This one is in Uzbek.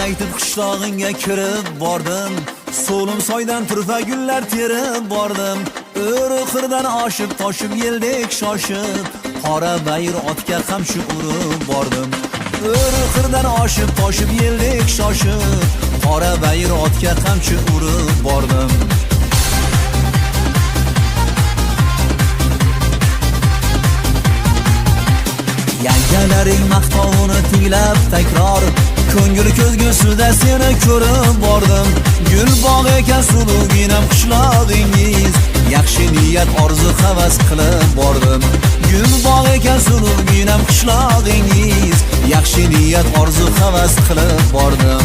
aytib qishlog'ingga kirib bordim, so'lim soydan turfa gullar terib bordim. O'ri-qirdan oshib toshib yeldek shoshib, qora bayir otga qamchi urib bordim. O'ri-qirdan oshib toshib yeldek shoshib, qora bayir otga qamchi urib bordim. Yangalaring maqtovini tinglab takror, ko'ngil ko'zga suda seni ko'rib bordim. Gul bog' ekan suluginam qishlog'ingiz, yaxshi niyat orzu havas qilib bordim. Gul bog' ekan suluginam qishlog'ingiz, yaxshi niyat orzu havas qilib bordim.